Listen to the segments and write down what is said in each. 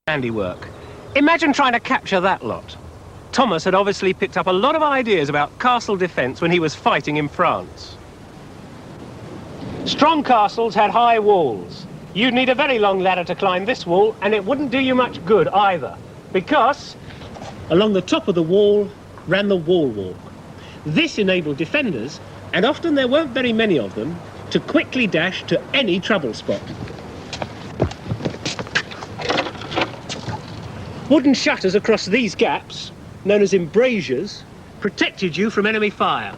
handiwork. Imagine trying to capture that lot. Thomas had obviously picked up a lot of ideas about castle defence when he was fighting in France. Strong castles had high walls. You'd need a very long ladder to climb this wall, and it wouldn't do you much good either, because along the top of the wall ran the wall walk. This enabled defenders, and often there weren't very many of them, to quickly dash to any trouble spot. Wooden shutters across these gaps, known as embrasures, protected you from enemy fire.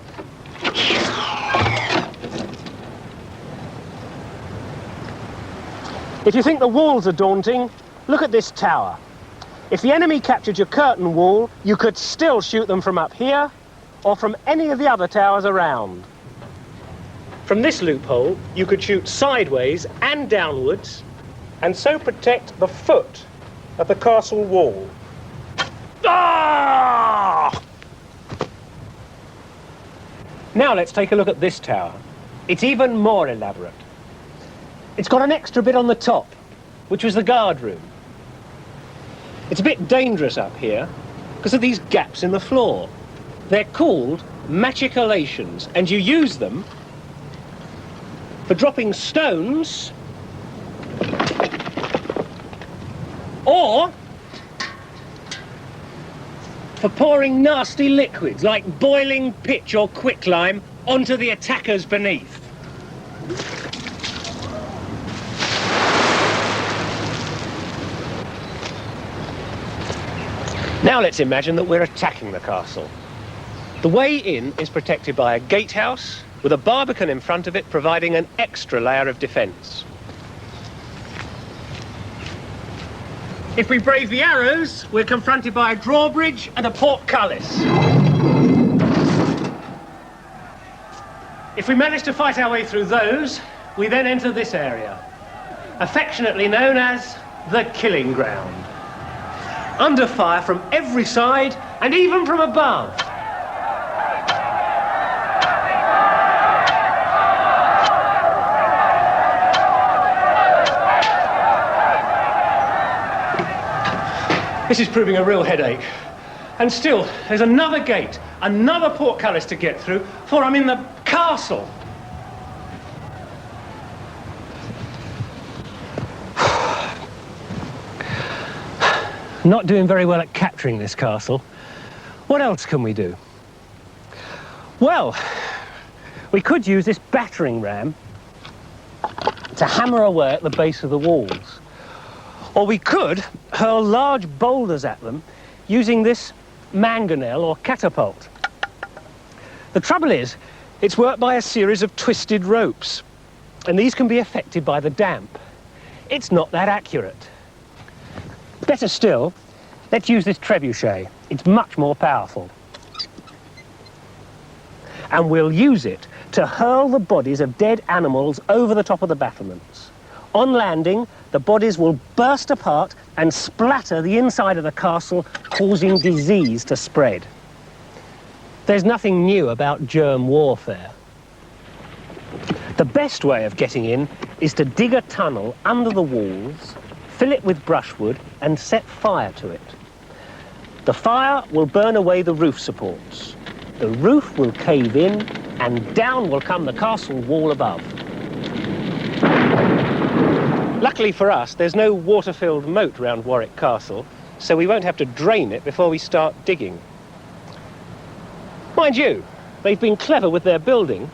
If you think the walls are daunting, look at this tower. If the enemy captured your curtain wall, you could still shoot them from up here or from any of the other towers around. From this loophole, you could shoot sideways and downwards and so protect the foot of the castle wall. Ah! Now let's take a look at this tower. It's even more elaborate. It's got an extra bit on the top, which was the guard room. It's a bit dangerous up here because of these gaps in the floor. They're called machicolations, and you use them for dropping stones or for pouring nasty liquids like boiling pitch or quicklime onto the attackers beneath. Now let's imagine that we're attacking the castle. The way in is protected by a gatehouse with a barbican in front of it providing an extra layer of defence. If we brave the arrows, we're confronted by a drawbridge and a portcullis. If we manage to fight our way through those, we then enter this area, affectionately known as the killing ground. Under fire from every side and even from above. This is proving a real headache. And still, there's another gate, another portcullis to get through, for I'm in the castle. Not doing very well at capturing this castle. What else can we do? Well, we could use this battering ram to hammer away at the base of the walls. Or we could hurl large boulders at them using this mangonel or catapult. The trouble is, it's worked by a series of twisted ropes, and these can be affected by the damp. It's not that accurate. Better still, let's use this trebuchet. It's much more powerful. And we'll use it to hurl the bodies of dead animals over the top of the battlements. On landing, the bodies will burst apart and splatter the inside of the castle, causing disease to spread. There's nothing new about germ warfare. The best way of getting in is to dig a tunnel under the walls, fill it with brushwood and set fire to it. The fire will burn away the roof supports. The roof will cave in and down will come the castle wall above. Luckily for us, there's no water-filled moat round Warwick Castle, so we won't have to drain it before we start digging. Mind you, they've been clever with their building.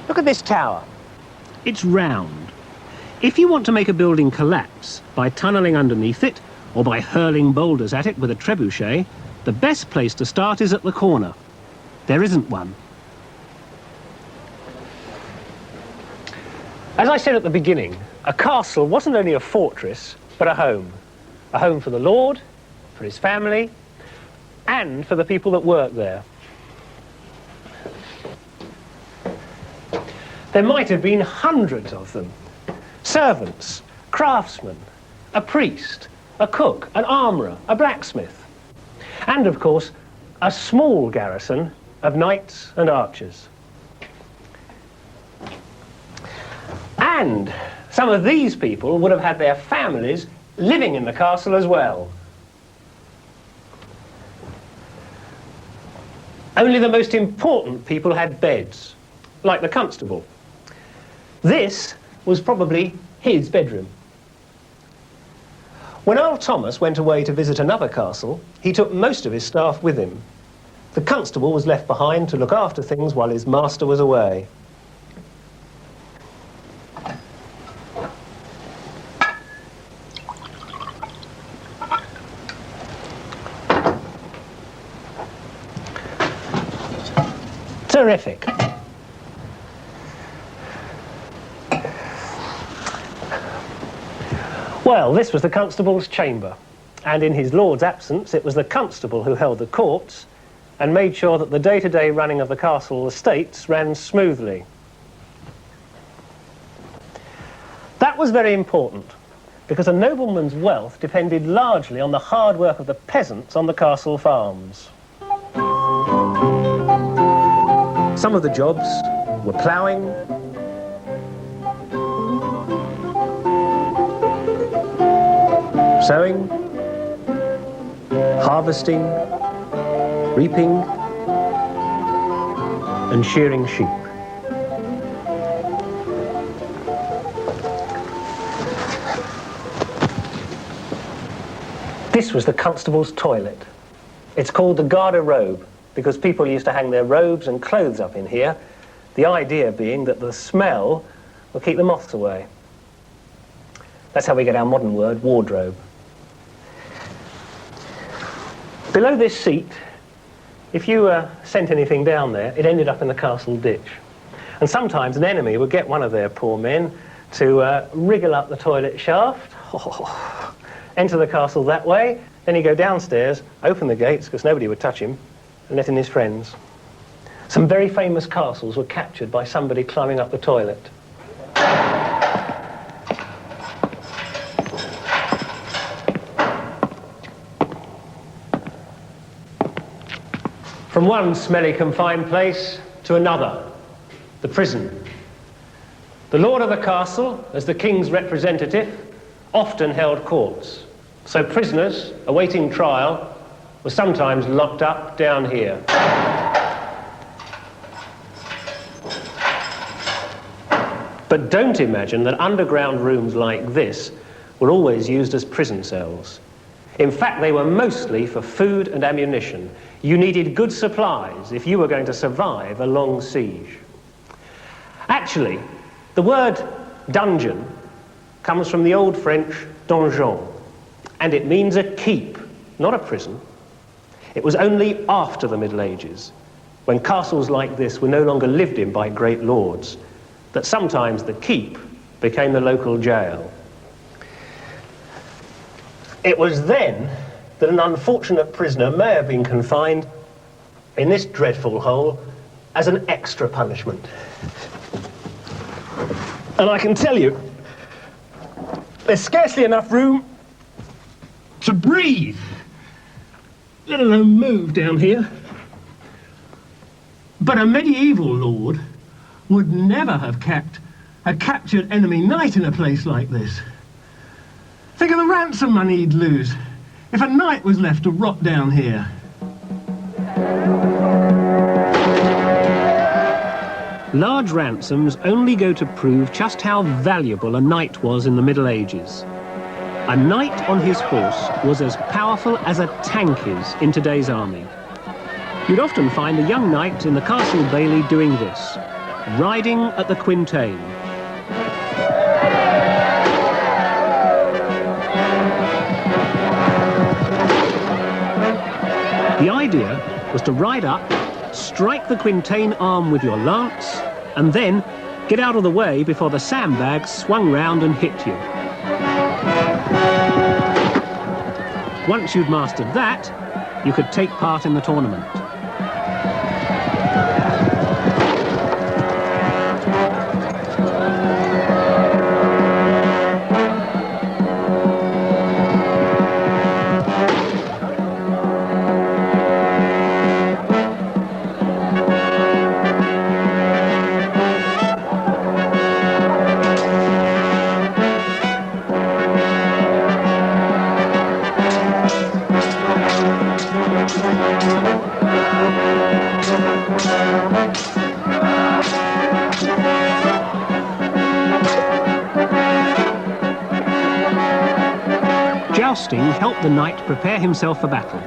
Look at this tower. It's round. If you want to make a building collapse by tunnelling underneath it or by hurling boulders at it with a trebuchet, the best place to start is at the corner. There isn't one. As I said at the beginning, a castle wasn't only a fortress, but a home. A home for the Lord, for his family, and for the people that work there. There might have been hundreds of them. Servants, craftsmen, a priest, a cook, an armourer, a blacksmith, and of course a small garrison of knights and archers. And some of these people would have had their families living in the castle as well. Only the most important people had beds, like the constable. This was probably his bedroom. When Earl Thomas went away to visit another castle, he took most of his staff with him. The constable was left behind to look after things while his master was away. Terrific. Well, this was the constable's chamber, and in his lord's absence it was the constable who held the courts and made sure that the day-to-day running of the castle estates ran smoothly. That was very important, because a nobleman's wealth depended largely on the hard work of the peasants on the castle farms. Some of the jobs were ploughing, sowing, harvesting, reaping, and shearing sheep. This was the constable's toilet. It's called the garde-robe because people used to hang their robes and clothes up in here, the idea being that the smell will keep the moths away. That's how we get our modern word, wardrobe. Below this seat, if you sent anything down there, it ended up in the castle ditch. And sometimes an enemy would get one of their poor men to wriggle up the toilet shaft, enter the castle that way, then he'd go downstairs, open the gates, because nobody would touch him, and let in his friends. Some very famous castles were captured by somebody climbing up the toilet. From one smelly confined place to another, the prison. The lord of the castle, as the king's representative, often held courts, so prisoners awaiting trial were sometimes locked up down here. But don't imagine that underground rooms like this were always used as prison cells. In fact, they were mostly for food and ammunition. You needed good supplies if you were going to survive a long siege. Actually, the word dungeon comes from the old French donjon, and it means a keep, not a prison. It was only after the Middle Ages, when castles like this were no longer lived in by great lords, that sometimes the keep became the local jail. It was then that an unfortunate prisoner may have been confined in this dreadful hole as an extra punishment. And I can tell you, there's scarcely enough room to breathe, let alone move down here. But a medieval lord would never have kept a captured enemy knight in a place like this. Think of the ransom money he'd lose if a knight was left to rot down here. Large ransoms only go to prove just how valuable a knight was in the Middle Ages. A knight on his horse was as powerful as a tank is in today's army. You'd often find a young knight in the castle bailey doing this, riding at the quintain. The idea was to ride up, strike the quintain arm with your lance, and then get out of the way before the sandbags swung round and hit you. Once you'd mastered that, you could take part in the tournament. jousting helped the knight prepare himself for battle.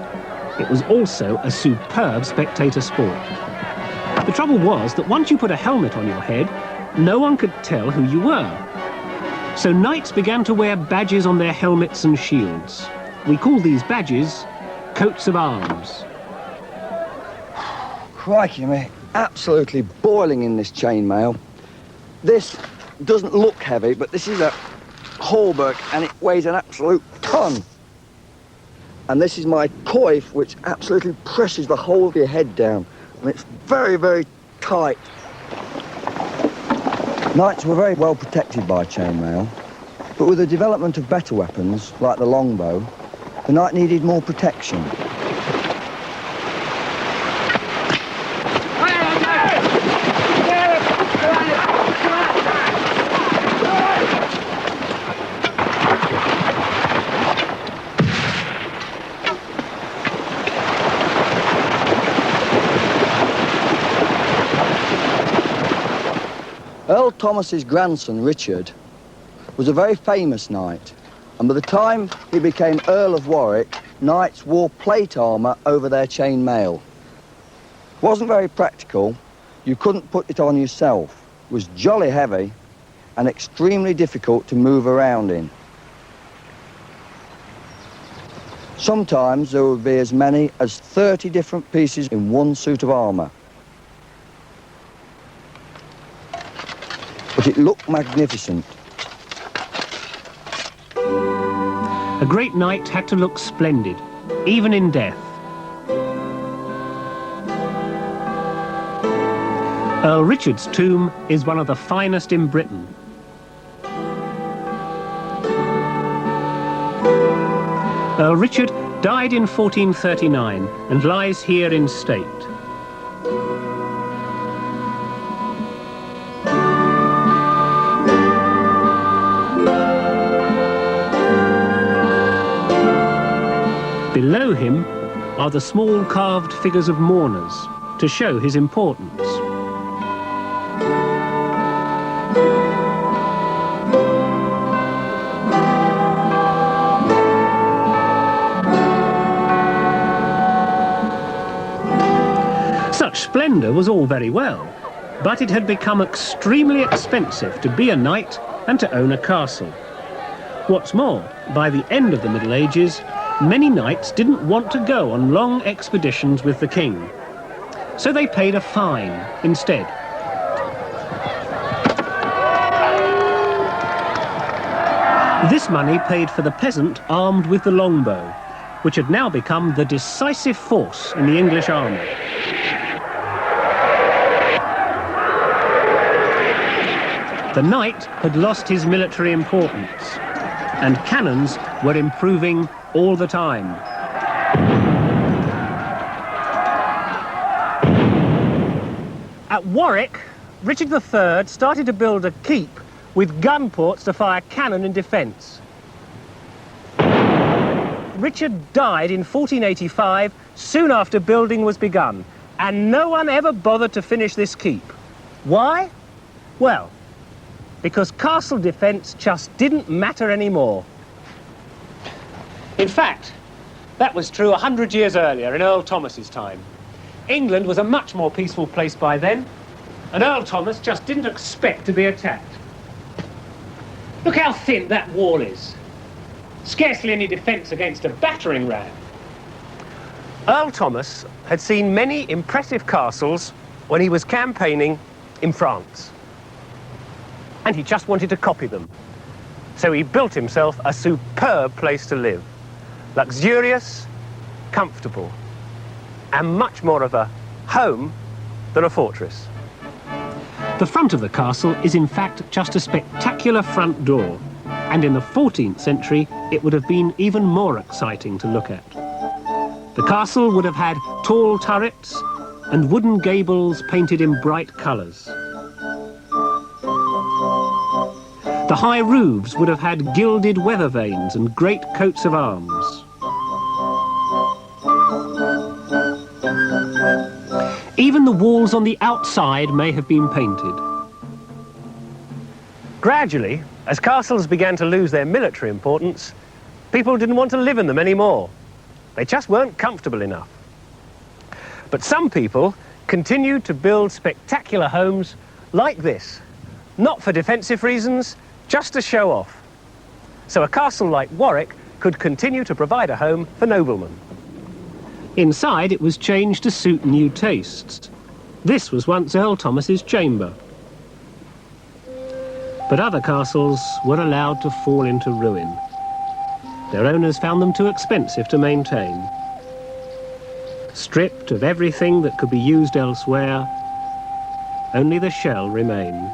It was also a superb spectator sport. The trouble was that once you put a helmet on your head, no one could tell who you were. So knights began to wear badges on their helmets and shields. We call these badges coats of arms. Crikey me, absolutely boiling in this chainmail. This doesn't look heavy, but this is a halberd and it weighs an absolute ton. And this is my coif, which absolutely presses the whole of your head down. And it's very, very tight. Knights were very well protected by chainmail, but with the development of better weapons, like the longbow, the knight needed more protection. Earl Thomas's grandson, Richard, was a very famous knight, and by the time he became Earl of Warwick, knights wore plate armour over their chain mail. It wasn't very practical, you couldn't put it on yourself. It was jolly heavy and extremely difficult to move around in. Sometimes there would be as many as 30 different pieces in one suit of armour. But it looked magnificent. A great knight had to look splendid, even in death. Earl Richard's tomb is one of the finest in Britain. Earl Richard died in 1439 and lies here in state. Below him are the small carved figures of mourners to show his importance. Such splendour was all very well, but it had become extremely expensive to be a knight and to own a castle. What's more, by the end of the Middle Ages, many knights didn't want to go on long expeditions with the king, so they paid a fine instead. This money paid for the peasant armed with the longbow, which had now become the decisive force in the English army. The knight had lost his military importance, and cannons were improving all the time. At Warwick, Richard III started to build a keep with gun ports to fire cannon in defence. Richard died in 1485, soon after building was begun, and no one ever bothered to finish this keep. Why? Well, because castle defence just didn't matter anymore. In fact, that was true 100 years earlier, in Earl Thomas's time. England was a much more peaceful place by then, and Earl Thomas just didn't expect to be attacked. Look how thin that wall is. Scarcely any defence against a battering ram. Earl Thomas had seen many impressive castles when he was campaigning in France, and he just wanted to copy them. So he built himself a superb place to live. Luxurious, comfortable, and much more of a home than a fortress. The front of the castle is in fact just a spectacular front door, and in the 14th century it would have been even more exciting to look at. The castle would have had tall turrets and wooden gables painted in bright colours. The high roofs would have had gilded weather vanes and great coats of arms. Even the walls on the outside may have been painted. Gradually, as castles began to lose their military importance, People didn't want to live in them anymore. They just weren't comfortable enough. But some people continued to build spectacular homes like this, not for defensive reasons, just to show off. So a castle like Warwick could continue to provide a home for noblemen. Inside, it was changed to suit new tastes. This was once Earl Thomas's chamber. But other castles were allowed to fall into ruin. Their owners found them too expensive to maintain. Stripped of everything that could be used elsewhere, only the shell remains.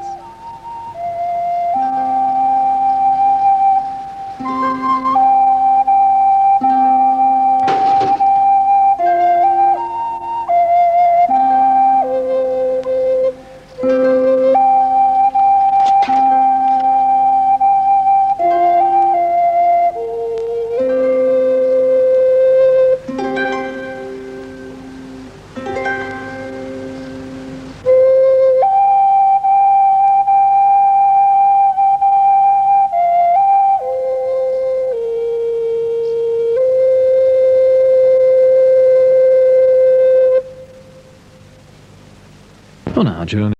On our journey